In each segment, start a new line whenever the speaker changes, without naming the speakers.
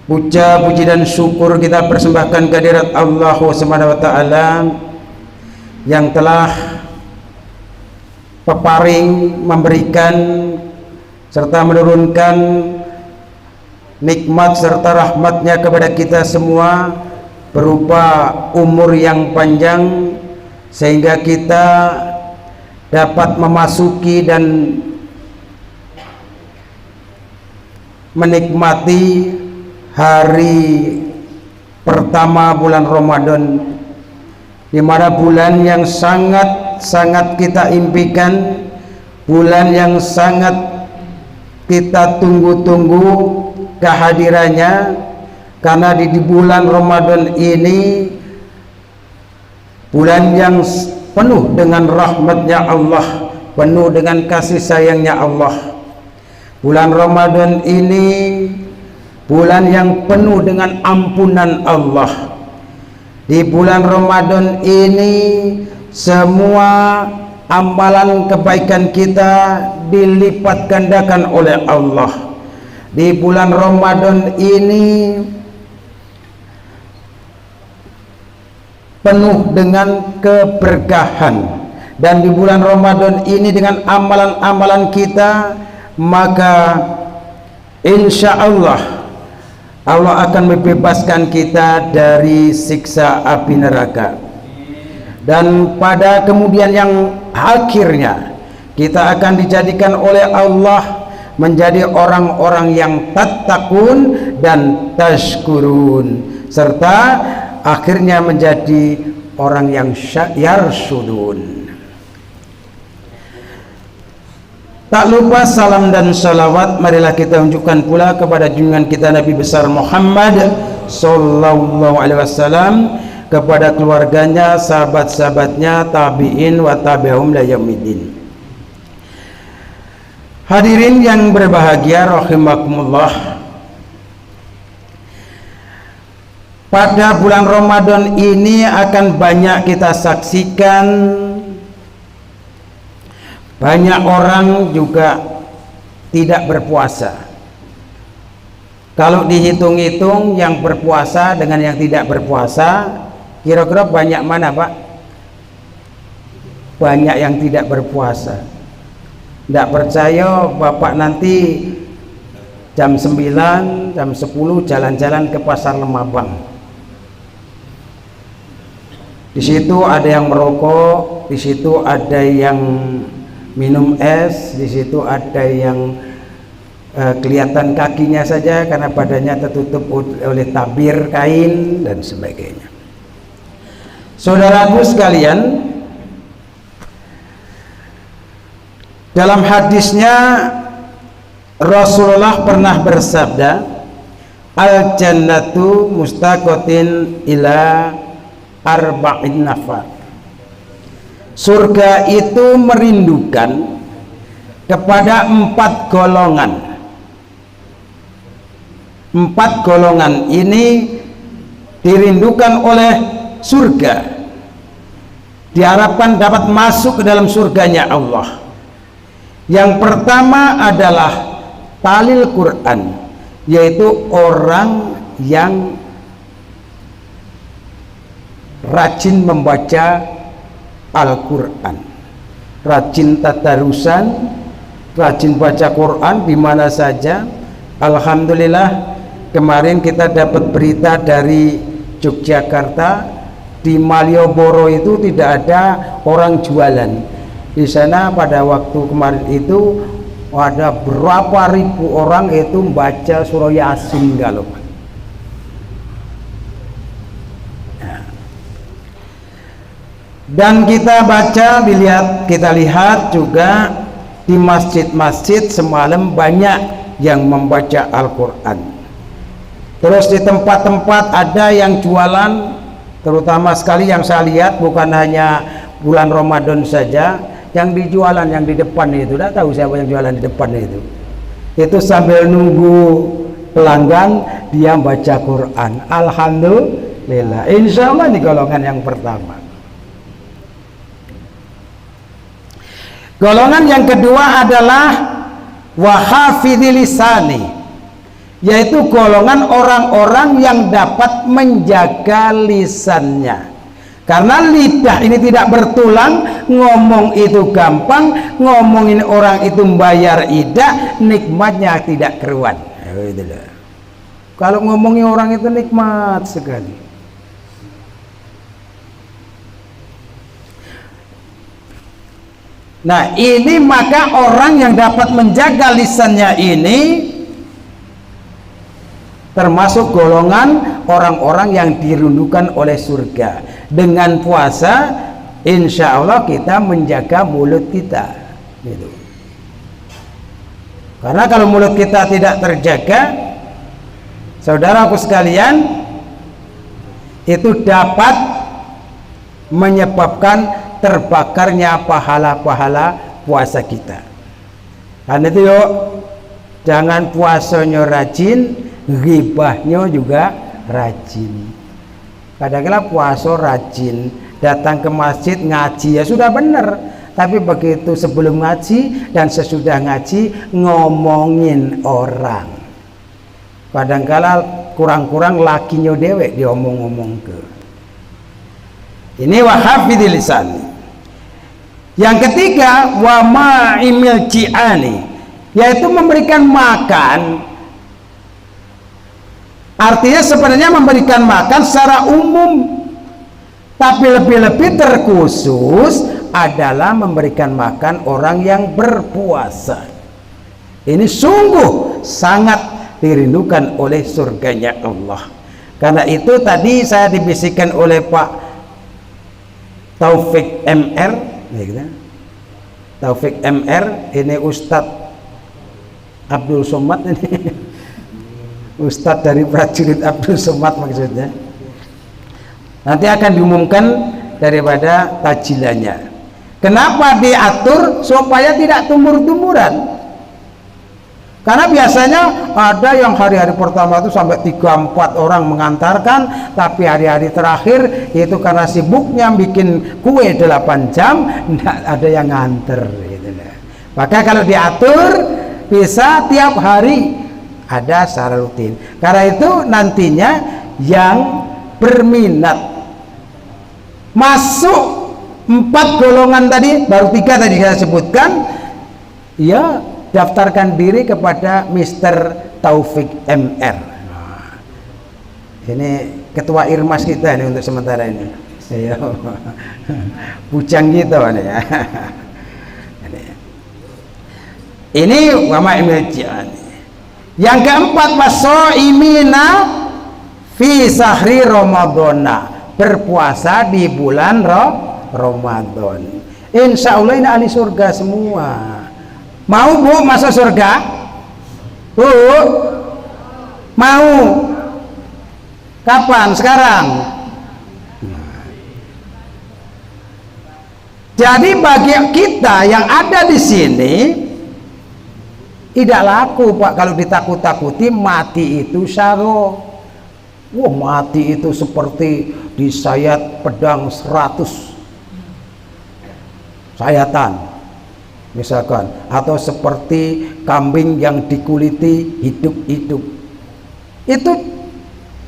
Puja, puji dan syukur kita persembahkan kehadirat Allah Subhanahu wa taala yang telah peparing, memberikan serta menurunkan nikmat serta rahmatnya kepada kita semua berupa umur yang panjang sehingga kita dapat memasuki dan menikmati hari pertama bulan Ramadan, di mana bulan yang sangat kita impikan, bulan yang sangat kita tunggu-tunggu kehadirannya, karena di bulan Ramadan ini bulan yang penuh dengan rahmatnya Allah, penuh dengan kasih sayangnya Allah. Bulan Ramadan ini bulan yang penuh dengan ampunan Allah. Di bulan Ramadan ini semua amalan kebaikan kita dilipat gandakan oleh Allah. Di bulan Ramadan ini penuh dengan keberkahan, dan di bulan Ramadan ini dengan amalan-amalan kita, maka insya Allah Allah akan membebaskan kita dari siksa api neraka. Dan pada kemudian yang akhirnya kita akan dijadikan oleh Allah menjadi orang-orang yang tattaqun dan tashkurun, serta akhirnya menjadi orang yang yarsudun. Tak lupa salam dan salawat marilah kita unjukkan pula kepada junjungan kita Nabi besar Muhammad sallallahu alaihi wasallam, kepada keluarganya, sahabat-sahabatnya, tabi'in wa tabi'um la yaumiddin. Hadirin yang berbahagia rahimakumullah, pada bulan Ramadan ini akan banyak kita saksikan banyak orang juga tidak berpuasa. Kalau dihitung-hitung yang berpuasa dengan yang tidak berpuasa, kira-kira banyak mana, Pak? Banyak yang tidak berpuasa. Tidak percaya Bapak nanti jam 9, jam 10 jalan-jalan ke pasar Lemabang. Di situ ada yang merokok, di situ ada yang minum es, di situ ada yang kelihatan kakinya saja karena badannya tertutup oleh tabir kain dan sebagainya. Saudaraku sekalian, dalam hadisnya Rasulullah pernah bersabda, al jannatu mustaqatin ila arba'in nafar. Surga itu merindukan kepada 4 golongan. 4 golongan ini dirindukan oleh surga, diharapkan dapat masuk ke dalam surganya Allah. Yang pertama adalah talil Quran, yaitu orang yang rajin membaca Al-Quran, rajin tadarusan, rajin baca Quran di mana saja. Alhamdulillah, kemarin kita dapat berita dari Yogyakarta, di Malioboro itu tidak ada orang jualan. Di sana pada waktu kemarin itu ada berapa ribu orang itu membaca surah Yasin kalau. Dan kita baca, kita lihat juga di masjid-masjid semalam banyak yang membaca Al-Quran. Terus di tempat-tempat ada yang jualan, terutama sekali yang saya lihat bukan hanya bulan Ramadan saja, yang dijualan yang di depan itu, tidak tahu siapa yang jualan di depan itu sambil nunggu pelanggan dia baca Quran. Alhamdulillah, insya Allah ini golongan yang pertama. Golongan yang kedua adalah wahafidhi lisani, yaitu golongan orang-orang yang dapat menjaga lisannya. Karena lidah ini tidak bertulang, ngomong itu gampang, ngomongin orang itu membayar ida, nikmatnya tidak keruan. Kalau ngomongin orang itu nikmat sekali. Nah, ini maka orang yang dapat menjaga lisannya ini termasuk golongan orang-orang yang dirundukan oleh surga. Dengan puasa insya Allah kita menjaga mulut kita gitu. Karena kalau mulut kita tidak terjaga, saudaraku sekalian, itu dapat menyebabkan terbakarnya pahala-pahala puasa kita. Karena itu yuk, jangan puasanya rajin, ghibahnya juga rajin. Kadang-kadang puasa rajin, datang ke masjid ngaji ya sudah benar, tapi begitu sebelum ngaji dan sesudah ngaji ngomongin orang. Kadang-kadang kurang-kurang lakinya dewek diomong-omong ke. Ini wahafidil lisan. Yang ketiga, wa ma'imil ji'ani, yaitu memberikan makan. Artinya sebenarnya memberikan makan secara umum, tapi lebih-lebih terkhusus adalah memberikan makan orang yang berpuasa. Ini sungguh sangat dirindukan oleh surganya Allah. Karena itu tadi saya dibisikkan oleh Pak Taufik MR, Taufik MR, ini Ustadz Abdul Somad ini. Ustadz dari prajurit Abdul Somad maksudnya. Nanti akan diumumkan daripada tajilannya. Kenapa diatur? Supaya tidak tumur-tumuran. Karena biasanya ada yang hari-hari pertama itu sampai 3-4 orang mengantarkan, tapi hari-hari terakhir itu karena sibuknya bikin kue 8 jam, tidak ada yang nganter gitu. Maka kalau diatur bisa tiap hari ada secara rutin. Karena itu nantinya yang berminat masuk 4 golongan tadi, baru 3 tadi saya sebutkan, ya daftarkan diri kepada Mr. Taufik MR. Ini ketua Irmas kita ini untuk sementara ini. Saya bujang gitu ini ya. Ini wama imjian. Yang keempat, wasoimina fi sahri Ramadhana, berpuasa di bulan Ramadan. Insya Allah ini ahli surga semua. Mau Bu masuk surga? Bu, mau? Kapan? Sekarang? Jadi bagi kita yang ada di sini tidak laku Pak kalau ditakut-takuti mati itu syaro. Wah, mati itu seperti disayat pedang 100 sayatan misalkan, atau seperti kambing yang dikuliti hidup-hidup. Itu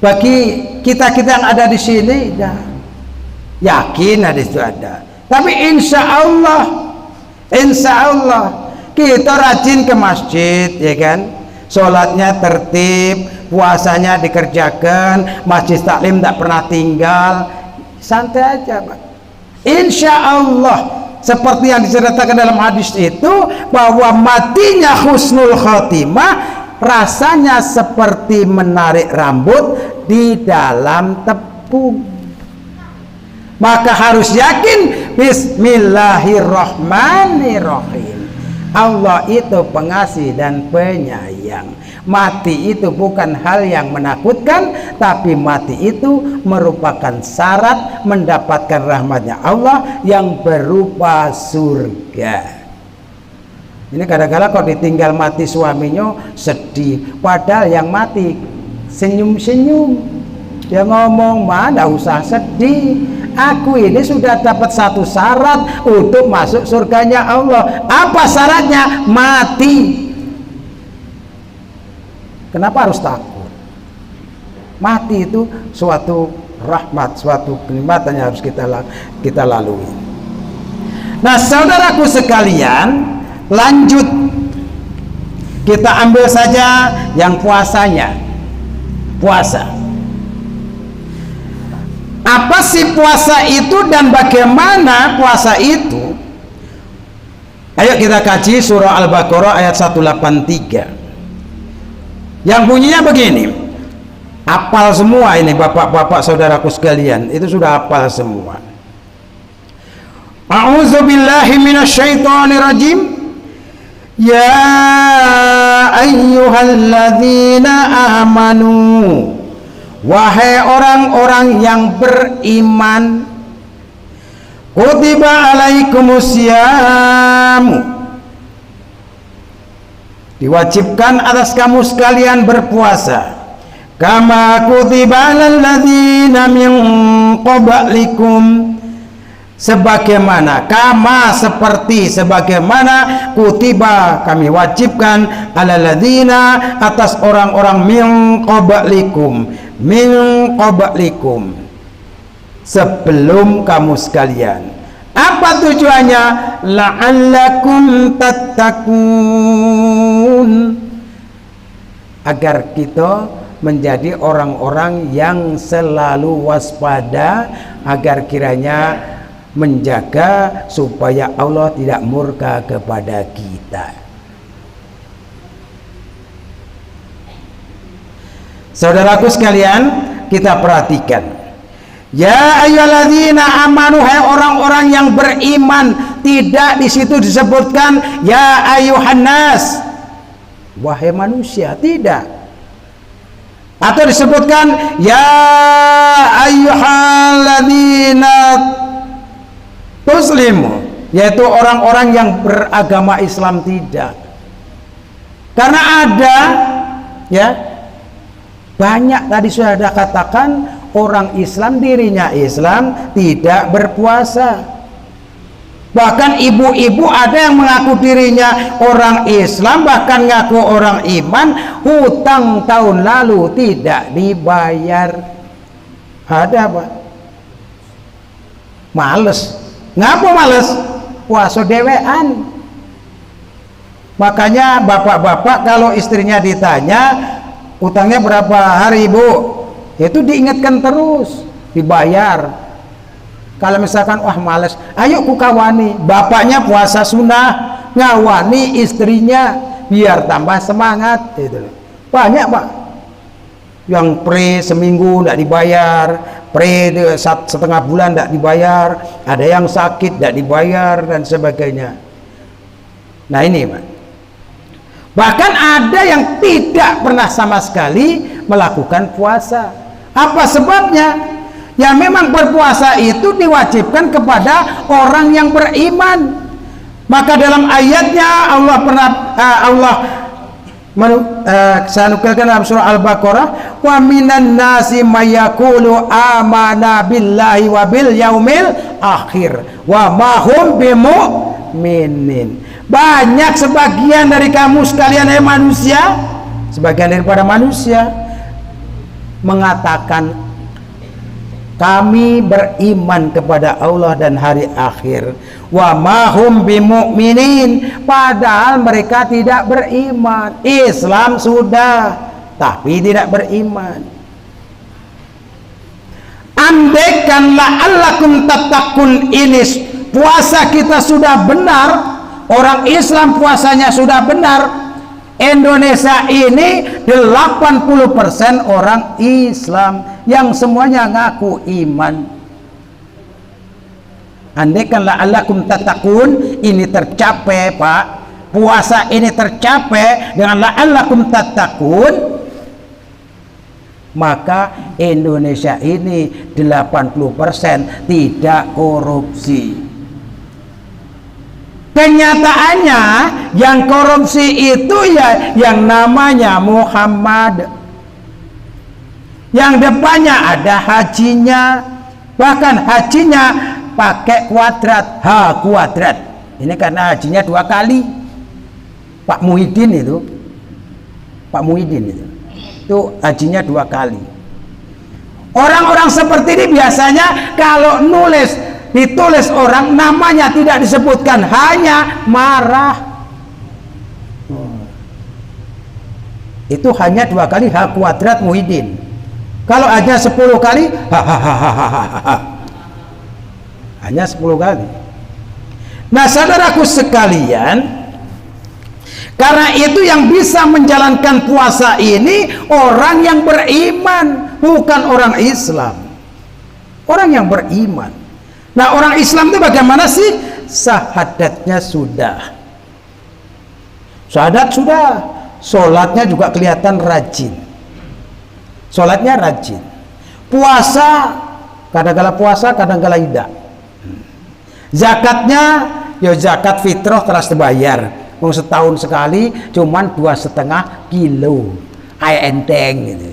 bagi kita-kita yang ada di sini ya, yakin ada itu ada. Tapi insya Allah kita rajin ke masjid, ya kan? Sholatnya tertib, puasanya dikerjakan, masjid taklim tak pernah tinggal, santai aja Pak. Insya Allah seperti yang diceritakan dalam hadis itu, bahwa matinya husnul khotimah rasanya seperti menarik rambut di dalam tepung. Maka harus yakin bismillahirrahmanirrahim, Allah itu pengasih dan penyayang. Mati itu bukan hal yang menakutkan, tapi mati itu merupakan syarat mendapatkan rahmatnya Allah yang berupa surga. Ini kadang-kadang kalau ditinggal mati suaminya sedih, padahal yang mati senyum-senyum. Dia ngomong, mana usah sedih, aku ini sudah dapat satu syarat untuk masuk surganya Allah. Apa syaratnya? Mati. Kenapa harus takut? Mati itu suatu rahmat, suatu kenikmatan yang harus kita lalui. Nah, saudaraku sekalian, lanjut kita ambil saja yang puasanya. Puasa. Apa sih puasa itu dan bagaimana puasa itu? Ayo kita kaji surah Al-Baqarah ayat 183. Yang bunyinya begini. Hafal semua ini bapak-bapak saudaraku sekalian, itu sudah hafal semua. A'udzubillahi minasyaitonirrajim. Ya ayyuhalladzina amanu, wahai orang-orang yang beriman, kutiba alaikumusyamu, diwajibkan atas kamu sekalian berpuasa, kama kutiba alal ladzina min qablikum, sebagaimana seperti sebagaimana kutiba kami wajibkan alal ladzina atas orang-orang min qablikum sebelum kamu sekalian. Apa tujuannya? La'allakum tattaqun, agar kita menjadi orang-orang yang selalu waspada, agar kiranya menjaga supaya Allah tidak murka kepada kita. Saudaraku sekalian, kita perhatikan. Ya ayyuhalladzina amanu, hai orang-orang yang beriman. Tidak di situ disebutkan ya ayyuhan nas, wahai manusia, tidak. Atau disebutkan ya ayyuhalladzina muslimu, yaitu orang-orang yang beragama Islam, tidak. Karena ada ya banyak tadi sudah ada katakan orang Islam, dirinya Islam tidak berpuasa. Bahkan ibu-ibu ada yang mengaku dirinya orang Islam, bahkan ngaku orang iman, hutang tahun lalu tidak dibayar. Ada Pak, males. Ngapa males? Puasa dewean. Makanya bapak-bapak kalau istrinya ditanya utangnya berapa hari Bu, itu diingatkan terus, dibayar. Kalau misalkan wah males, ayo ku kawani, bapaknya puasa sunnah, ngawani istrinya biar tambah semangat. Itu banyak Pak yang pre seminggu tidak dibayar, pre setengah bulan tidak dibayar, ada yang sakit tidak dibayar dan sebagainya. Nah ini Pak, bahkan ada yang tidak pernah sama sekali melakukan puasa. Apa sebabnya? Ya memang berpuasa itu diwajibkan kepada orang yang beriman. Maka dalam ayatnya saya nukilkan dalam surah Al-Baqarah, wa minan nasi mayaqulu amana billahi wa bil yaumil akhir wa ma hum bimu'minin. Banyak sebagian dari kamu sekalian manusia, sebagian daripada manusia mengatakan kami beriman kepada Allah dan hari akhir, wa mahum bimu'minin, padahal mereka tidak beriman. Islam sudah tapi tidak beriman. Andaikanlah la'allakum tattaqun, ini puasa kita sudah benar, orang Islam puasanya sudah benar, Indonesia ini 80% orang Islam yang semuanya ngaku iman. Andaikan la'allakum tattaqun ini tercapai Pak, puasa ini tercapai dengan la'allakum tattaqun, maka Indonesia ini 80% tidak korupsi. Kenyataannya yang korupsi itu ya yang namanya Muhammad, yang depannya ada hajinya, bahkan hajinya pakai kuadrat, H kuadrat. Ini karena hajinya 2 kali. Pak Muhyiddin itu itu hajinya 2 kali. Orang-orang seperti ini biasanya kalau ditulis orang namanya tidak disebutkan, hanya marah. Itu hanya 2 kali H kuadrat Muhyiddin. Kalau hanya 10 kali hanya 10 kali. Nah, saudaraku sekalian, karena itu yang bisa menjalankan puasa ini orang yang beriman, bukan orang Islam. Orang yang beriman. Nah, orang Islam itu bagaimana sih? Syahadatnya sudah. Syahadat sudah. Sholatnya juga kelihatan rajin. Sholatnya rajin. Puasa, kadang-kala puasa, kadang-kala tidak. Zakatnya, ya zakat fitrah terus dibayar. Mau setahun sekali, cuman 2,5 kilo. Enteng gitu.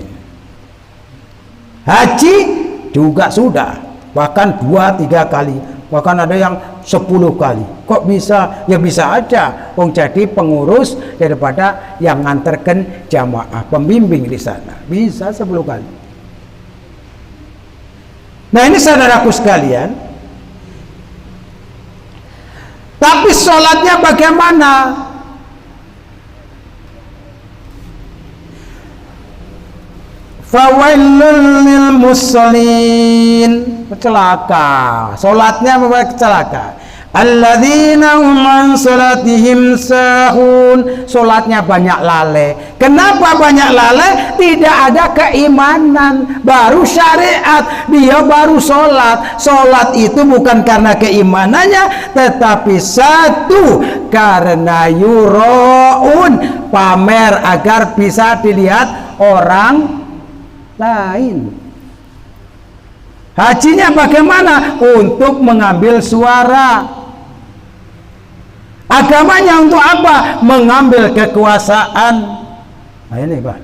Haji juga sudah, bahkan 2-3 kali, bahkan ada yang 10 kali. Kok bisa? Ya bisa aja. Jadi pengurus daripada yang nganterkan jamaah, pembimbing di sana. Bisa 10 kali. Nah, ini saudaraku sekalian. Tapi sholatnya bagaimana? Fawailul lil musallin, celaka. Sholatnya membuat celaka. Alladzina hum an salatihim sahun. Sholatnya banyak lalai. Kenapa banyak lalai? Tidak ada keimanan, baru syariat, dia baru sholat. Sholat itu bukan karena keimanannya, tetapi satu karena yuraun, pamer agar bisa dilihat orang lain. Hajinya bagaimana? Untuk mengambil suara. Agamanya untuk apa? Mengambil kekuasaan. Nah, ini Pak.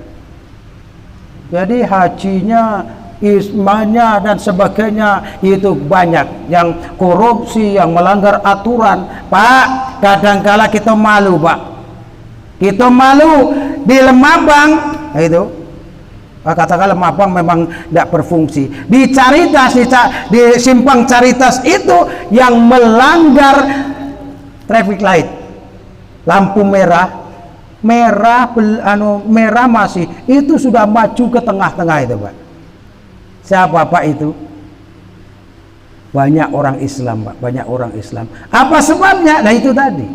Jadi hajinya, ismanya dan sebagainya itu banyak yang korupsi, yang melanggar aturan. Pak, kadangkala kita malu, Pak. Kita malu di Lemabang, itu katakanlah Lemabang memang tidak berfungsi. Di Caritas, di simpang Caritas itu yang melanggar traffic light, lampu merah masih, itu sudah maju ke tengah-tengah itu Pak. Siapa Pak itu? Banyak orang Islam Pak, banyak orang Islam. Apa sebabnya? Nah itu tadi,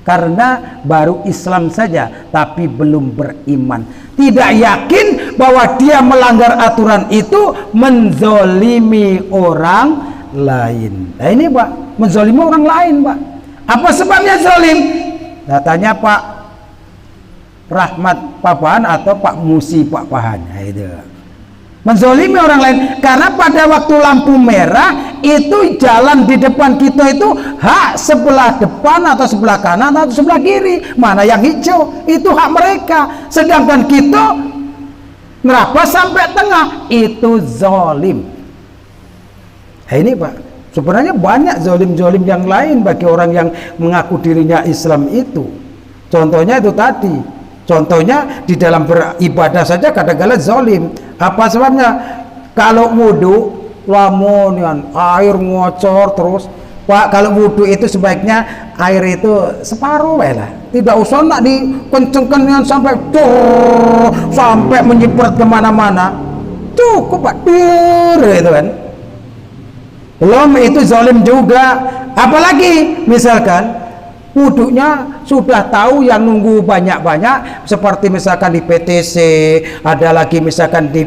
karena baru Islam saja tapi belum beriman, tidak yakin bahwa dia melanggar aturan itu menzolimi orang lain. Nah ini Pak, menzolimi orang lain Pak. Apa sebabnya zolim? Datanya Pak Rahmat Papahan atau Pak Musi Pak Pahan. Nah, itu menzolimi orang lain karena pada waktu lampu merah itu jalan di depan kita itu hak sebelah depan atau sebelah kanan atau sebelah kiri, mana yang hijau itu hak mereka, sedangkan kita nerabas sampai tengah, itu zolim. Nah, ini Pak, sebenarnya banyak zolim-zolim yang lain bagi orang yang mengaku dirinya Islam itu. Contohnya itu tadi, contohnya di dalam beribadah saja kadang-kadang zolim. Apa sebabnya? Kalau wudhu, lamun air ngocor terus, Pak, kalau wudhu itu sebaiknya air itu separuh lah, tidak usah nak dikencengkan sampai sampai menyiprat kemana-mana. Cukup Pak, itu kan. Belum, itu zalim juga. Apalagi misalkan wudhunya sudah tahu yang nunggu banyak-banyak, seperti misalkan di PTC, ada lagi misalkan di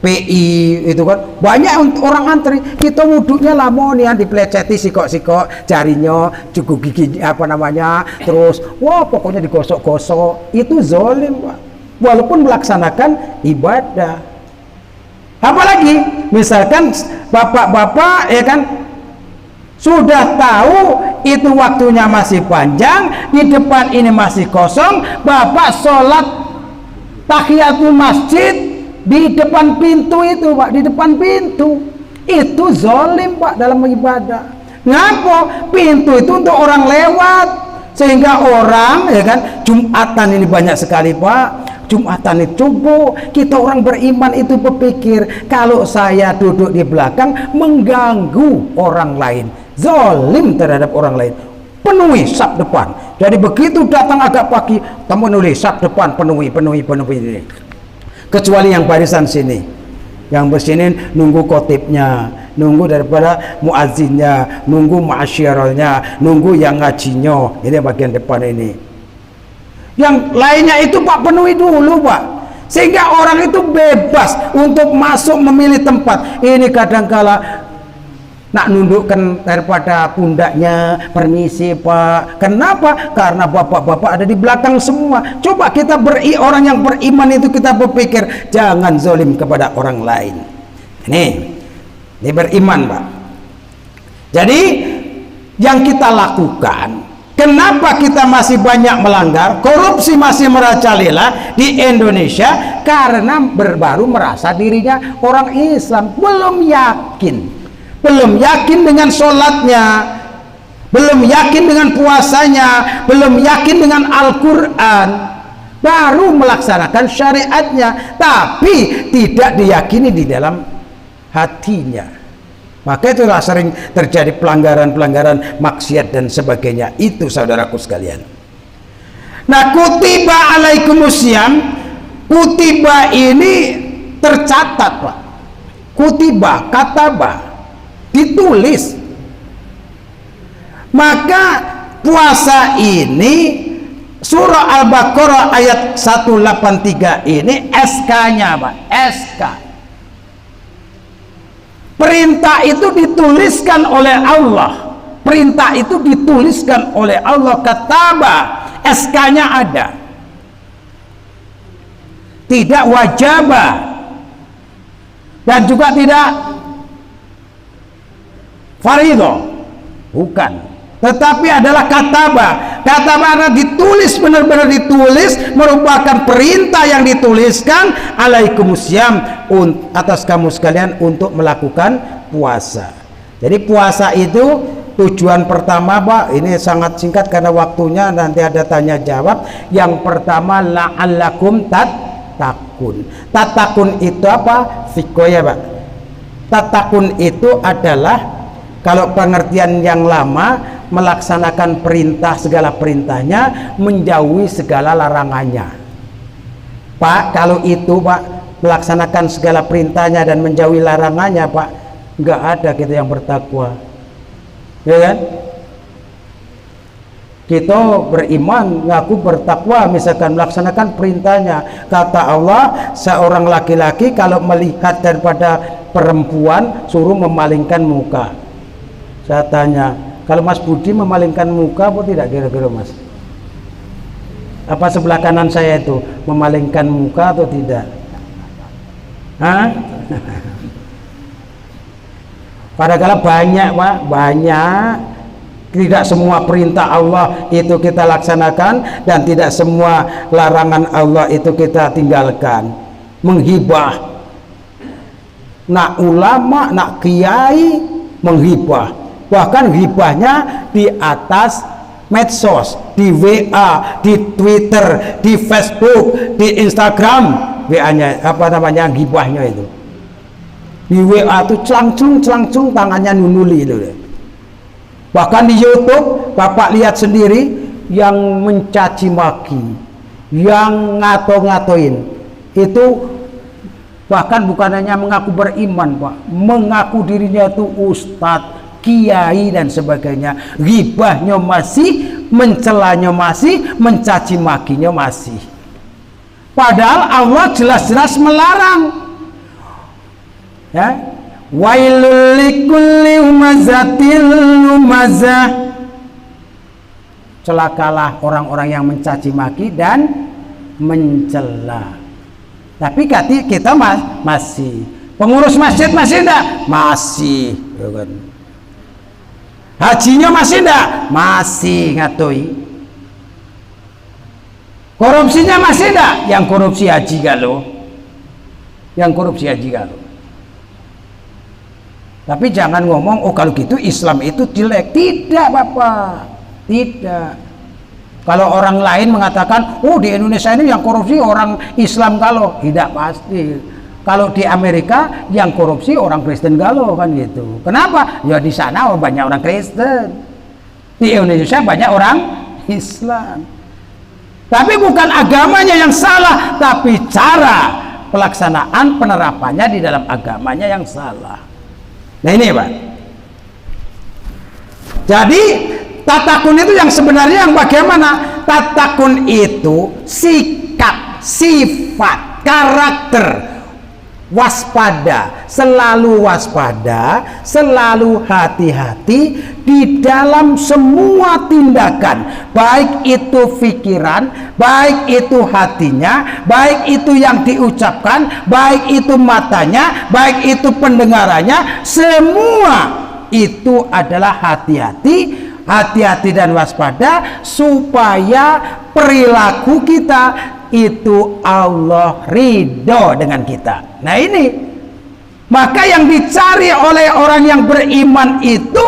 PI itu kan banyak orang antri, kita wudhunya lamonian dipleceti sikok-sikok jarinya, cukup gigi apa namanya, terus wah pokoknya digosok-gosok, itu zalim Pak, walaupun melaksanakan ibadah. Apalagi misalkan bapak-bapak ya kan sudah tahu itu waktunya masih panjang, di depan ini masih kosong, bapak sholat tahiyatul masjid di depan pintu itu Pak, di depan pintu, itu zalim Pak dalam ibadah. Ngapa? Pintu itu untuk orang lewat, sehingga orang ya kan Jumatan ini banyak sekali Pak, Jumatan itu. Coba kita orang beriman itu berpikir, kalau saya duduk di belakang mengganggu orang lain, zalim terhadap orang lain, penuhi saf depan. Jadi begitu datang agak pagi, kamu nulis saf depan, penuhi. Kecuali yang barisan sini, yang bersini nunggu khotibnya, nunggu daripada muazzinnya, nunggu ma'asyiralnya, nunggu yang ngajinya. Ini bagian depan ini. Yang lainnya itu Pak penuhi dulu Pak, sehingga orang itu bebas untuk masuk memilih tempat. Ini kadangkala nak nundukkan daripada pundaknya, permisi Pak. Kenapa? Karena bapak-bapak ada di belakang semua. Coba kita orang yang beriman itu kita berpikir, jangan zalim kepada orang lain. Ini beriman Pak. Jadi yang kita lakukan, kenapa kita masih banyak melanggar, korupsi masih merajalela di Indonesia? Karena baru merasa dirinya orang Islam, belum yakin dengan sholatnya, belum yakin dengan puasanya, belum yakin dengan Al-Quran, baru melaksanakan syariatnya tapi tidak diyakini di dalam hatinya. Maka itulah sering terjadi pelanggaran-pelanggaran, maksiat dan sebagainya. Itu saudaraku sekalian. Nah, kutiba alaikumusiyam, kutiba ini tercatat Pak. Kutiba, kataba, ditulis. Maka puasa ini, surah Al-Baqarah ayat 183 ini SK-nya Pak, SK. Perintah itu dituliskan oleh Allah. Perintah itu dituliskan oleh Allah, kataba, SK-nya ada. Tidak wajaba dan juga tidak fardhu, bukan. Tetapi adalah kataba. Kataba adalah ditulis, benar-benar ditulis, merupakan perintah yang dituliskan alaikumusiyam, atas kamu sekalian untuk melakukan puasa. Jadi puasa itu tujuan pertama Pak, ini sangat singkat karena waktunya nanti ada tanya jawab. Yang pertama la'allakum tattaqun. Tattaqun itu apa? Fikoya Pak. Tattaqun itu adalah, kalau pengertian yang lama, melaksanakan perintah, segala perintahnya, menjauhi segala larangannya. Pak, kalau itu Pak, melaksanakan segala perintahnya dan menjauhi larangannya Pak, nggak ada kita yang bertakwa, ya kan? Kita beriman, ngaku bertakwa, misalkan melaksanakan perintahnya. Kata Allah, seorang laki-laki kalau melihat daripada perempuan suruh memalingkan muka. Saya tanya, kalau Mas Budi memalingkan muka apa tidak kira-kira Mas? Apa sebelah kanan saya itu memalingkan muka atau tidak? Hah? Padahal banyak Pak, banyak. Tidak semua perintah Allah itu kita laksanakan dan tidak semua larangan Allah itu kita tinggalkan. Menghibah, nak ulama, nak kiai menghibah. Bahkan hibahnya di atas medsos, di WA, di Twitter, di Facebook, di Instagram. WA-nya apa namanya, hibahnya itu di WA itu celangcung tangannya nunuli itu. Bahkan di YouTube Bapak lihat sendiri, yang mencaci maki, yang ngato-ngatoin itu, bahkan bukan hanya mengaku beriman Pak, mengaku dirinya itu ustadz, kiai dan sebagainya. Ghibahnya masih, mencelanya masih, mencaci makinya masih. Padahal Allah jelas-jelas melarang. Ya, wailul likulli humazatil lumazah. Celakalah orang-orang yang mencaci maki dan mencela. Tapi kita masih. Pengurus masjid masih enggak? Masih, ya kan? Hajinya masih enggak? Masih ngatoi. Korupsinya masih enggak? Yang korupsi haji galuh. Yang korupsi haji galuh. Tapi jangan ngomong, oh kalau gitu Islam itu jelek. Tidak Bapak, tidak. Kalau orang lain mengatakan, oh di Indonesia ini yang korupsi orang Islam galau, tidak pasti. Kalau di Amerika yang korupsi orang Kristen galau kan gitu. Kenapa? Ya di sana banyak orang Kristen, di Indonesia banyak orang Islam. Tapi bukan agamanya yang salah, tapi cara pelaksanaan penerapannya di dalam agamanya yang salah. Nah ini Pak. Jadi tatakun itu yang sebenarnya yang bagaimana? Tatakun itu sikap, sifat, karakter waspada, selalu waspada, selalu hati-hati di dalam semua tindakan, baik itu pikiran, baik itu hatinya, baik itu yang diucapkan, baik itu matanya, baik itu pendengarannya, semua itu adalah hati-hati, hati-hati dan waspada supaya perilaku kita itu Allah ridho dengan kita. Nah ini, maka yang dicari oleh orang yang beriman itu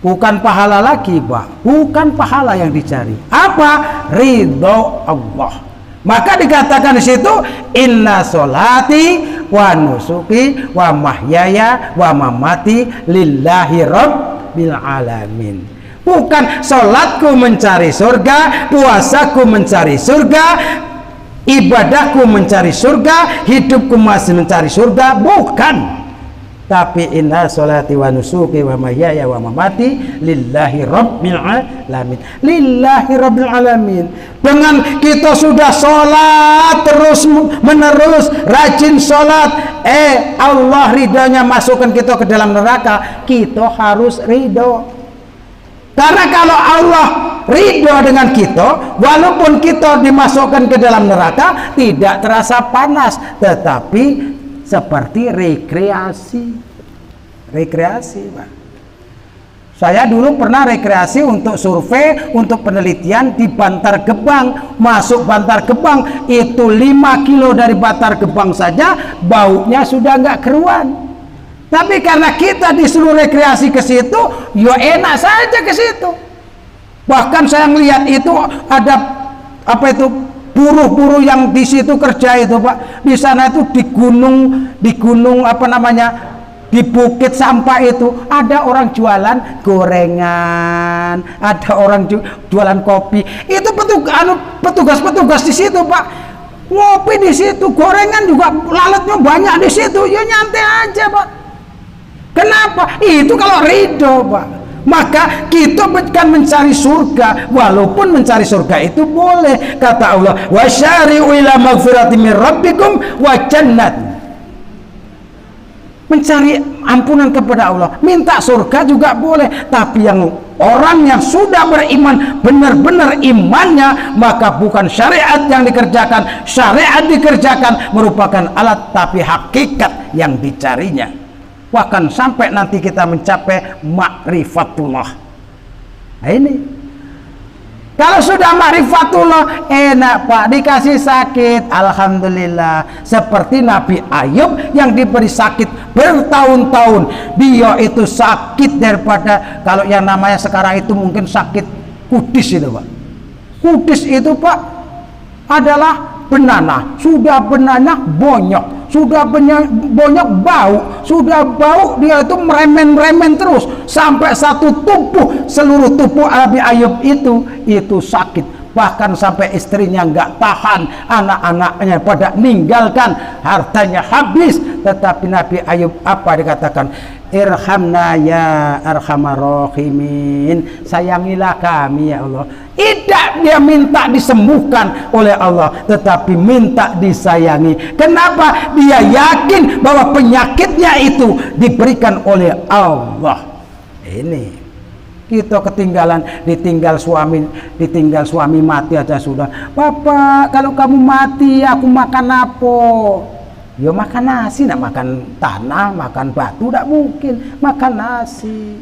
bukan pahala lagi Pak, bukan pahala yang dicari. Apa? Ridho Allah. Maka dikatakan di situ, inna sholati wa nusuki wa mahyaya wa mamati lillahi rabbil alamin. Bukan sholatku mencari surga, puasaku mencari surga, ibadahku mencari surga, hidupku masih mencari surga, bukan. Tapi inna sholati wa nusuki wa mahyaya wa mamati lillahi rabbil alamin. Lillahi rabbil alamin. Dengan kita sudah sholat terus menerus, rajin sholat, Allah ridhonya masukkan kita ke dalam neraka, kita harus ridho. Karena kalau Allah ridho dengan kita, walaupun kita dimasukkan ke dalam neraka, tidak terasa panas, tetapi seperti rekreasi Pak. Saya dulu pernah rekreasi untuk survei, untuk penelitian di Bantar Gebang. Masuk Bantar Gebang itu 5 kilo dari Bantar Gebang saja baunya sudah nggak keruan. Tapi karena kita disuruh rekreasi ke situ, ya enak saja ke situ. Bahkan saya melihat itu ada apa itu buruh-buruh yang di situ kerja itu Pak. Di sana itu di gunung apa namanya, di bukit sampah itu ada orang jualan gorengan, ada orang jualan kopi. Itu petugas-petugas di situ Pak, ngopi di situ, gorengan juga lalatnya banyak di situ. Ya nyantai aja Pak. Kenapa? Itu kalau ridho Pak. Maka kita bukan mencari surga, walaupun mencari surga itu boleh. Kata Allah, wasyari'u ila maghfirati min rabbikum wa jannat. Mencari ampunan kepada Allah, minta surga juga boleh. Tapi yang orang yang sudah beriman, benar-benar imannya, maka bukan syariat yang dikerjakan. Syariat dikerjakan merupakan alat, tapi hakikat yang dicarinya. Bahkan sampai nanti kita mencapai ma'rifatullah. Nah ini, kalau sudah ma'rifatullah enak Pak, dikasih sakit alhamdulillah. Seperti Nabi Ayub yang diberi sakit bertahun-tahun, dia itu sakit daripada, kalau yang namanya sekarang itu mungkin sakit kudis itu Pak. Kudis itu Pak adalah benana, sudah benana bonyok, sudah bonyok bau, sudah bau dia itu meremen terus sampai satu tubuh, seluruh tubuh Nabi Ayub itu sakit. Bahkan sampai istrinya nggak tahan, anak-anaknya pada meninggalkan, hartanya habis. Tetapi Nabi Ayub apa dikatakan? Irhamna ya arhamar rahimin, sayangilah kami ya Allah. Tidak dia minta disembuhkan oleh Allah, tetapi minta disayangi. Kenapa? Dia yakin bahwa penyakitnya itu diberikan oleh Allah. Ini kita ketinggalan, ditinggal suami mati aja sudah. Bapak, kalau kamu mati aku makan apa? Ya makan nasi, nak makan tanah, makan batu, tidak mungkin makan nasi.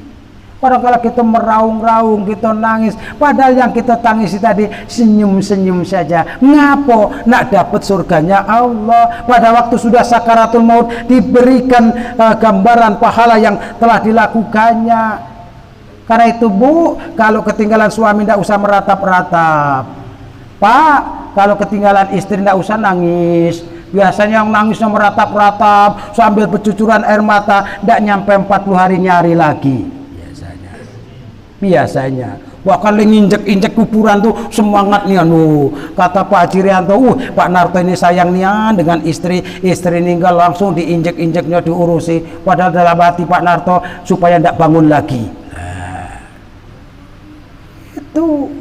Padahal kalau kita meraung-raung, kita nangis, padahal yang kita tangisi tadi senyum-senyum saja. Ngapo? Nak dapat surganya Allah. Pada waktu sudah sakaratul maut diberikan gambaran pahala yang telah dilakukannya. Karena itu Bu, kalau ketinggalan suami tidak usah meratap-ratap. Pak, kalau ketinggalan istri tidak usah nangis. Biasanya yang nangisnya meratap-ratap sambil bercucuran air mata, tidak nyampe 40 hari nyari lagi. Biasanya bahkan nginjek-injek kuburan tuh semangat nih kata Pak Cirianto, Pak Narto ini sayang nian dengan istri meninggal langsung diinjek-injeknya diurusi, padahal dalam hati Pak Narto supaya tidak bangun lagi. Itu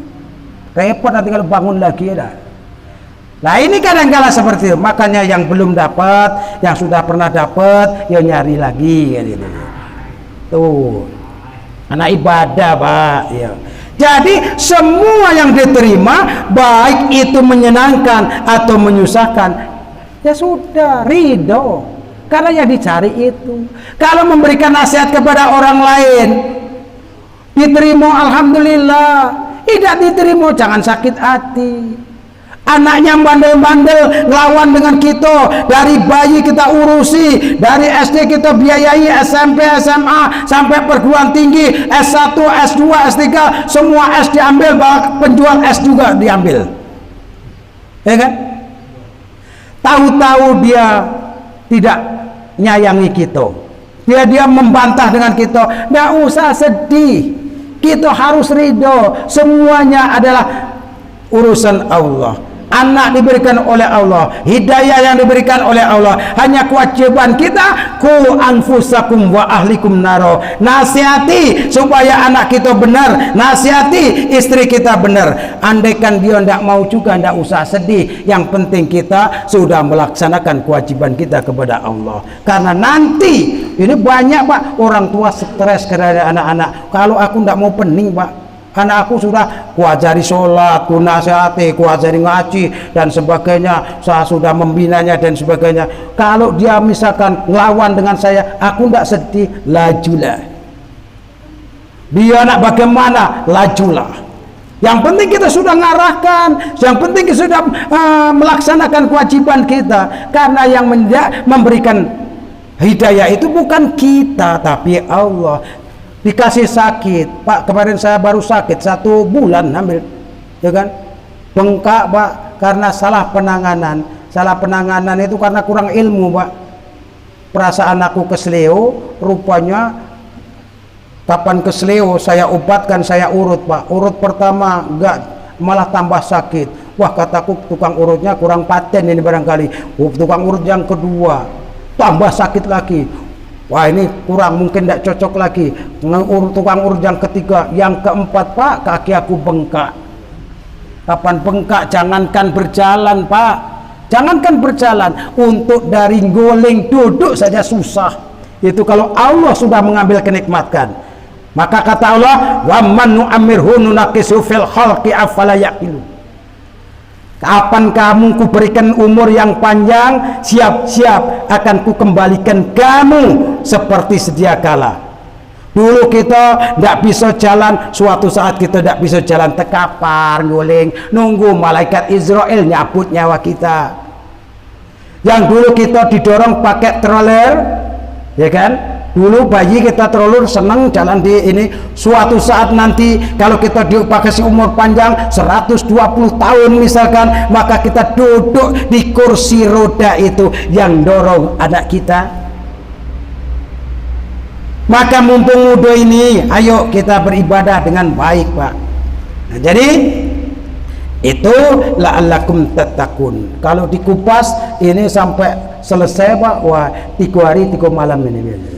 repot nanti kalau bangun lagi ya. Nah ini kadang-kala seperti itu, makanya yang belum dapat, yang sudah pernah dapat ya nyari lagi gitu. Tuh anak ibadah Pak ya. Jadi semua yang diterima, baik itu menyenangkan atau menyusahkan, ya sudah ridho, karena yang dicari itu. Kalau memberikan nasihat kepada orang lain diterima alhamdulillah, tidak diterima jangan sakit hati. Anaknya bandel-bandel ngelawan dengan kita, dari bayi kita urusi, dari SD kita biayai, SMP, SMA sampai perguruan tinggi, S1, S2, S3, semua S diambil, penjual S juga diambil, ya kan? Tahu-tahu dia tidak nyayangi kita, dia membantah dengan kita. Nggak usah sedih, kita harus ridho, semuanya adalah urusan Allah. Anak diberikan oleh Allah, hidayah yang diberikan oleh Allah, hanya kewajiban kita ku anfusakum wa ahlikum naro, nasihati supaya anak kita benar, nasihati istri kita benar. Andaikan dia tidak mau juga tidak usah sedih, yang penting kita sudah melaksanakan kewajiban kita kepada Allah. Karena nanti ini banyak Pak orang tua stres karena anak-anak, kalau aku tidak mau pening Pak, karena aku sudah kuajari sholat, ku nasihati, kuajari ngaji dan sebagainya, saya sudah membinanya dan sebagainya. Kalau dia misalkan ngelawan dengan saya, aku tidak sedih, lajulah. Dia nak bagaimana, lajulah. Yang penting kita sudah ngarahkan, yang penting kita sudah melaksanakan kewajiban kita. Karena yang memberikan hidayah itu bukan kita, tapi Allah. Dikasih sakit Pak, kemarin saya baru sakit 1 bulan ambil, ya kan, bengkak Pak, karena salah penanganan itu karena kurang ilmu Pak. Perasaan aku kesleo, rupanya kapan kesleo saya obatkan, saya urut Pak. Urut pertama enggak, malah tambah sakit. Wah kataku tukang urutnya kurang paten ini barangkali. Tukang urut yang kedua tambah sakit lagi. Wah ini kurang, mungkin tidak cocok lagi. Tukang urut yang ketiga, yang keempat Pak, kaki aku bengkak. Kapan bengkak? Jangankan berjalan Pak, jangankan berjalan, untuk dari goleng duduk saja susah. Itu kalau Allah sudah mengambil kenikmatan. Maka kata Allah, wa man nu'ammirhu nunaqisu fil khalqi afala yaqilu. Kapan kamu kuberikan umur yang panjang, siap-siap akan kukembalikan kamu seperti sedia kala. Dulu kita tidak bisa jalan, suatu saat kita tidak bisa jalan, tekapar, nguling, nunggu malaikat Israel nyabut nyawa kita. Yang dulu kita didorong pakai stroller, ya kan? Dulu bayi kita terlalu senang jalan di ini. Suatu saat nanti kalau kita dikasih umur panjang 120 tahun misalkan, maka kita duduk di kursi roda itu yang dorong anak kita. Maka mumpung muda ini, ayo kita beribadah dengan baik Pak. Nah, jadi itu la'allakum tattaqun. Kalau dikupas ini sampai selesai Pak, wah 3 hari 3 malam ini biasanya.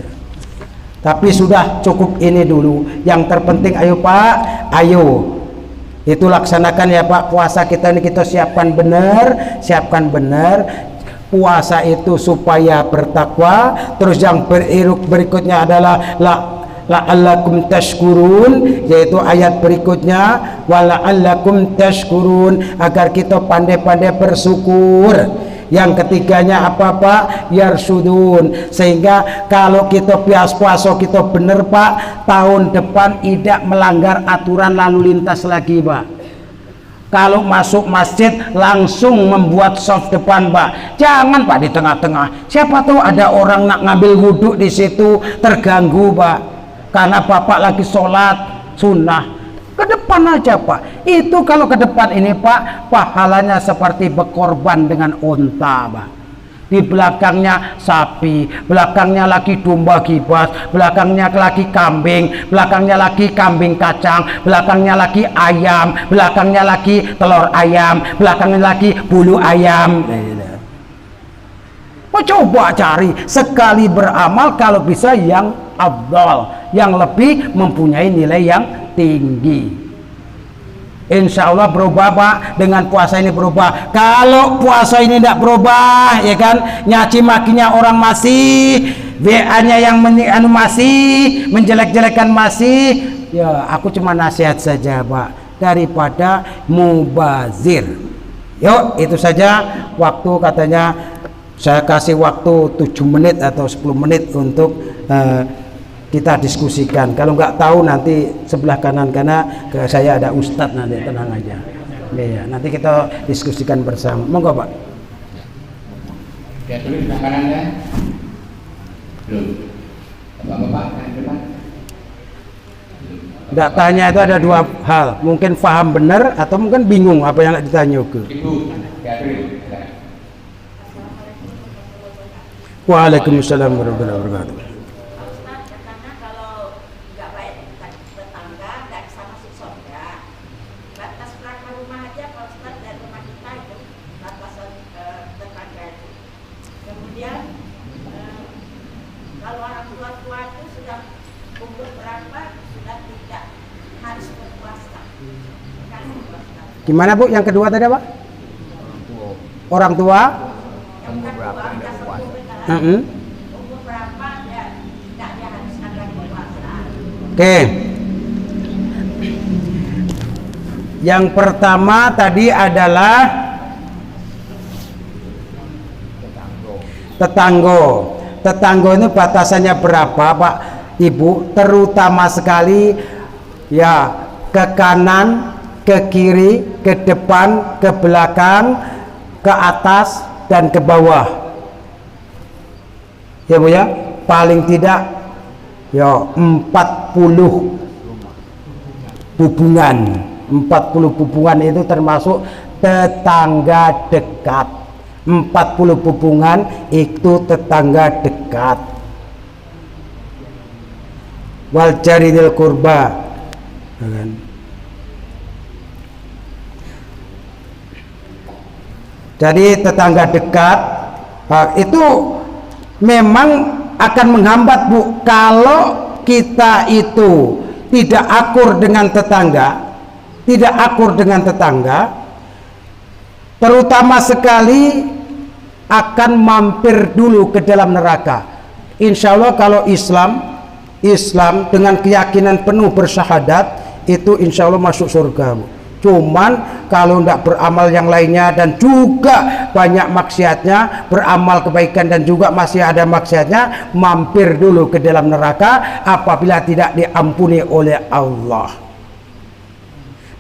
Tapi sudah cukup ini dulu. Yang terpenting ayo Pak, ayo itu laksanakan ya Pak. Puasa kita ini kita siapkan benar, puasa itu supaya bertakwa. Terus yang berikutnya adalah la'allakum tashkurun, yaitu ayat berikutnya wala'allakum tashkurun, agar kita pandai-pandai bersyukur. Yang ketiganya apa Pak? Yarsudun, sehingga kalau kita puasa kita bener Pak, tahun depan tidak melanggar aturan lalu lintas lagi Pak. Kalau masuk masjid langsung membuat soft depan Pak, jangan Pak di tengah-tengah. Siapa tahu ada orang nak ngambil wudhu di situ, terganggu Pak, karena Bapak lagi sholat. sunnah, ke depan aja Pak. Itu kalau ke depan ini Pak, pahalanya seperti berkorban dengan unta Pak. Di belakangnya sapi, belakangnya lagi domba kibas, belakangnya lagi kambing, belakangnya lagi kambing kacang, belakangnya lagi ayam, belakangnya lagi telur ayam, belakangnya lagi bulu ayam. Oh, coba cari sekali beramal kalau bisa yang afdal, yang lebih mempunyai nilai yang tinggi. Insya Allah berubah Pak, dengan puasa ini berubah. Kalau puasa ini tidak berubah, ya kan, nyaci makinya orang masih, WA-nya yang masih, menjelek-jelekan masih, ya aku cuma nasihat saja Pak, daripada mubazir. Yuk, itu saja waktu, katanya saya kasih waktu 7 menit atau 10 menit untuk kita diskusikan. Kalau nggak tahu nanti sebelah kanan, karena saya ada ustadz nanti, tenang aja. Ya, nanti kita diskusikan bersama. Monggo Pak.
Ya, dulu sebelah kanan ya. Belum. Bapak-bapak yang depan.
Nggak tanya itu ada dua hal. Mungkin paham benar atau mungkin bingung apa yang ditanya ke.
Ibu, ya dulu.
Waalaikumsalam warahmatullahi wabarakatuh. Gimana Bu? Yang kedua tadi apa? Orang tua. Oke. Yang pertama tadi adalah tetanggo. Tetanggo ini batasannya berapa Pak Ibu? Terutama sekali ya, ke kanan, ke kiri, ke depan, ke belakang, ke atas, dan ke bawah. Ya Bu ya, paling tidak ya 40 hubungan. 40 hubungan itu termasuk tetangga dekat. 40 hubungan itu tetangga dekat. Wal jaridil qurba. Jadi tetangga dekat itu memang akan menghambat Bu, kalau kita itu tidak akur dengan tetangga, tidak akur dengan tetangga, terutama sekali akan mampir dulu ke dalam neraka. Insya Allah kalau Islam dengan keyakinan penuh bersyahadat, itu insya Allah masuk surga Bu. Cuman kalau tidak beramal yang lainnya dan juga banyak maksiatnya, beramal kebaikan dan juga masih ada maksiatnya, mampir dulu ke dalam neraka apabila tidak diampuni oleh Allah.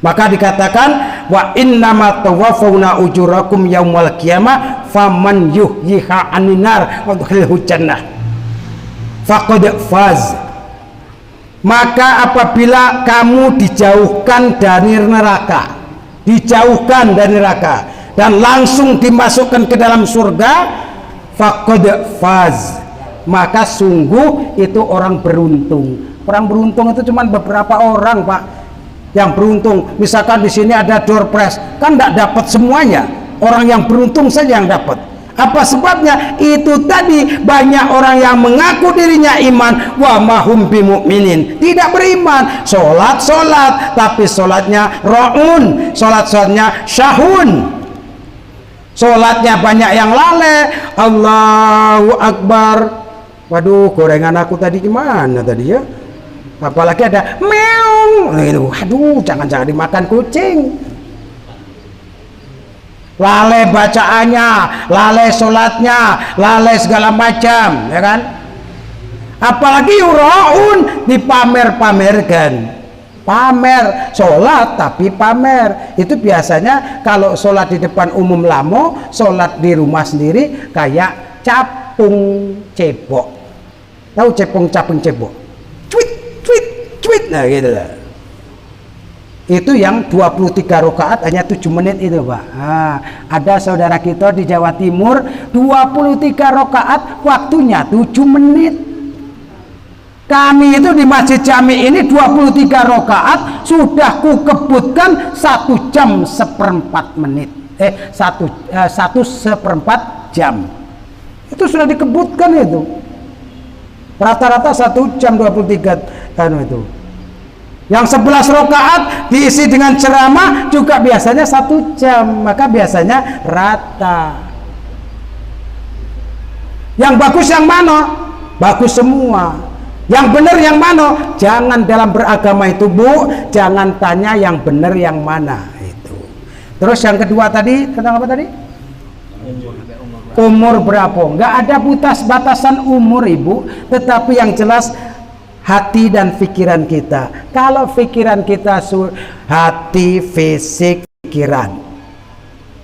Maka dikatakan wa innama tawaffawna ujurakum yaumal qiyamah faman yuhyiha aninar wa yudkhilhu jannah faqad faz. Maka apabila kamu dijauhkan dari neraka, dijauhkan dari neraka dan langsung dimasukkan ke dalam surga, faqad faz, maka sungguh itu orang beruntung. Orang beruntung itu cuma beberapa orang Pak yang beruntung. Misalkan di sini ada door prize, kan tidak dapat semuanya, orang yang beruntung saja yang dapat. Apa sebabnya? Itu tadi, banyak orang yang mengaku dirinya iman, wa mahum bimu'minin, tidak beriman. Sholat tapi sholatnya ra'un, sholatnya syahun, sholatnya banyak yang lalai. Allahu Akbar. Waduh, gorengan aku tadi gimana tadi ya? Apalagi ada meong, aduh, jangan-jangan dimakan kucing. Lalai bacaannya, lalai sholatnya, lalai segala macam, ya kan? Apalagi yuraun, dipamer-pamerkan. Pamer sholat tapi pamer. Itu biasanya kalau sholat di depan umum lamo, sholat di rumah sendiri kayak capung cebok. Tahu capung cebok? Cuit, cuit, cuit, nah gitu lah. Itu yang 23 rakaat hanya 7 menit itu, Pak. Nah, ada saudara kita di Jawa Timur 23 rakaat waktunya 7 menit. Kami itu di Masjid Jami ini 23 rakaat sudah kukebutkan 1 jam seperempat menit. 1/1 jam. Itu sudah dikebutkan itu. Rata-rata 1 jam 23 itu. Yang 11 rakaat diisi dengan ceramah juga biasanya 1 jam, maka biasanya rata. Yang bagus yang mana? Bagus semua. Yang benar yang mana? Jangan dalam beragama itu, Bu, jangan tanya yang benar yang mana itu. Terus yang kedua tadi tentang apa tadi? Umur berapa? Nggak ada batasan umur, Ibu, tetapi yang jelas hati dan pikiran kita. Kalau pikiran kita hati, fisik, pikiran,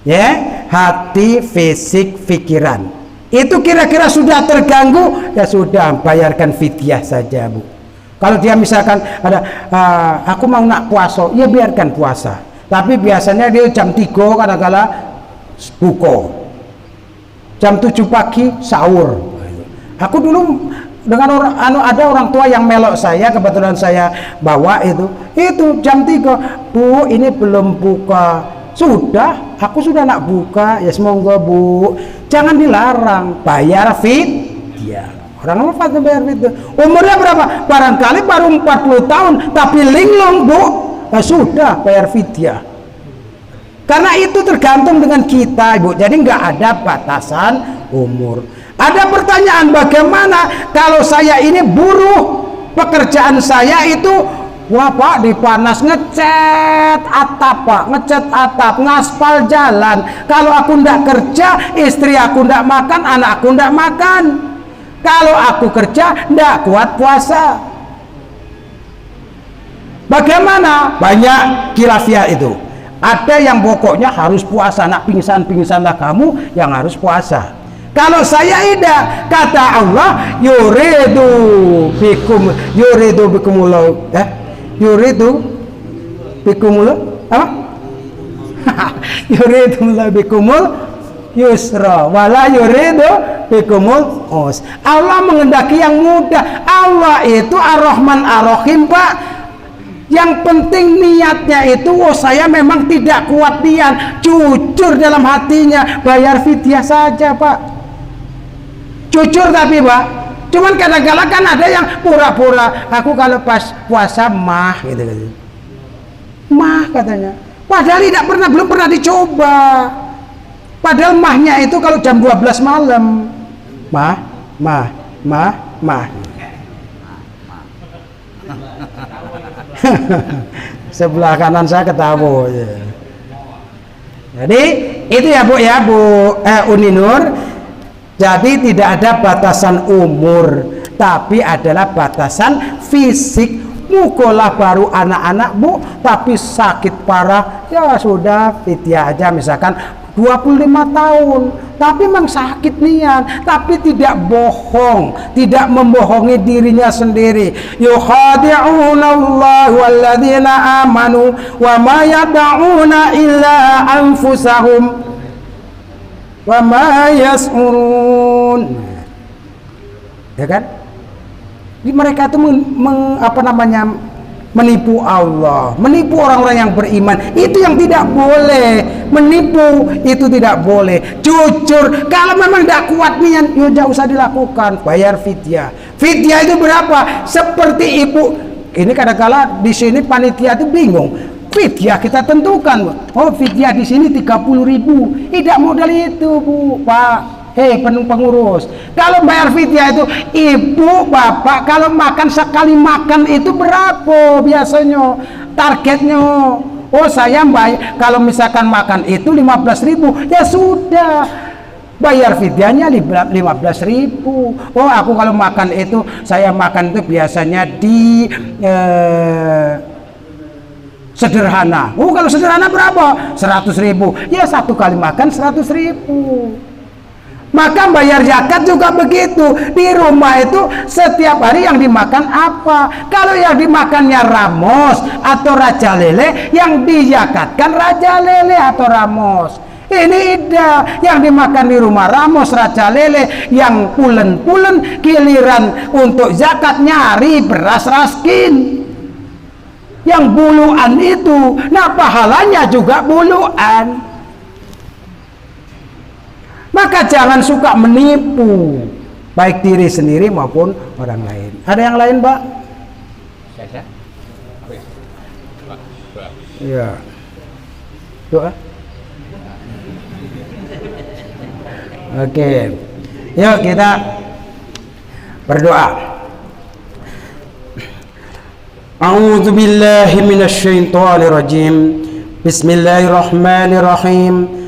ya, hati, fisik, pikiran, itu kira-kira sudah terganggu, ya sudah, bayarkan fidyah saja, Bu. Kalau dia misalkan ada aku mau nak puasa, ya biarkan puasa, tapi biasanya dia jam 3 kadang-kala buka, jam 7 pagi sahur. Aku dulu dengan ada orang tua yang melok saya, kebetulan saya bawa itu jam 3, Bu, ini belum buka. Sudah, aku sudah nak buka, ya semoga, Bu, jangan dilarang, bayar fidyah. Orang apa tuh bayar fidyah? Umurnya berapa? Barangkali baru 40 tahun tapi linglung, Bu, nah, sudah bayar fidyah. Karena itu tergantung dengan kita, Ibu. Jadi nggak ada batasan umur. Ada pertanyaan, bagaimana kalau saya ini buruh, pekerjaan saya itu, wah Pak, di panas ngecat atap, Pak, ngecat atap, ngaspal jalan. Kalau aku ndak kerja, istri aku ndak makan, anakku ndak makan. Kalau aku kerja, ndak kuat puasa. Bagaimana? Banyak khilafiyah itu. Ada yang pokoknya harus puasa, nak pingsan-pingsanlah kamu yang harus puasa. Kalau saya tidak, kata Allah, yuridu bikumullah, yuridu bikumullah, apa? Yuridu bikumul yusra, wala yuridu bikumul us. Allah menghendaki yang mudah. Allah itu Ar-Rahman Ar-Rahim, Pak. Yang penting niatnya itu, oh saya memang tidak kuat niat, jujur dalam hatinya, bayar fidyah saja, Pak. Jujur tapi, Pak. Cuman kadang-kadang kan ada yang pura-pura, aku kalau pas puasa mah gitu. Mah katanya. Padahal belum pernah dicoba. Padahal mahnya itu kalau jam 12 malam. Mah. Sebelah kanan saya ketawa. Jadi itu ya, Bu, Uni Nur. Jadi tidak ada batasan umur, tapi adalah batasan fisik. Mukolah baru anak-anak, Bu, tapi sakit parah, ya sudah fidyah aja, misalkan 25 tahun, tapi memang sakit niat, tapi tidak bohong, tidak membohongi dirinya sendiri. Yukhadi'una Allah walladzina amanu wa ma yad'una illa anfusahum wa ma yas'urun. Ya kan? Jadi mereka itu menipu Allah, menipu orang-orang yang beriman. Itu yang tidak boleh. Menipu itu tidak boleh. Jujur, kalau memang tidak kuat niat, ya tidak usah dilakukan, bayar fidyah. Fidyah itu berapa? Seperti Ibu ini kadang-kala di sini panitia itu bingung. Fidyah kita tentukan, oh fidyah di sini 30.000, tidak modal itu, Bu, Pak. Hei pengurus, kalau bayar fidyah itu, Ibu, Bapak, kalau makan sekali makan itu berapa biasanya targetnya? Oh saya bayar, kalau misalkan makan itu 15.000, ya sudah, bayar fidyahnya 15.000. Oh aku kalau makan itu, saya makan itu biasanya di sederhana. Oh kalau sederhana berapa? 100.000. Ya satu kali makan 100.000. Maka bayar zakat juga begitu. Di rumah itu setiap hari yang dimakan apa? Kalau yang dimakannya ramos atau raja lele, yang dizakatkan raja lele atau ramos. Ini ida yang dimakan di rumah ramos raja lele, yang pulen-pulen giliran untuk zakat nyari beras raskin. Yang buluan itu, nah pahalanya juga buluan. Maka jangan suka menipu baik diri sendiri maupun orang lain. Ada yang lain, Pak?
Saya.
Iya. Doa. Oke. Yuk kita berdoa. A'udzu billahi minasy syaithanir rajim. Bismillahirrahmanirrahim.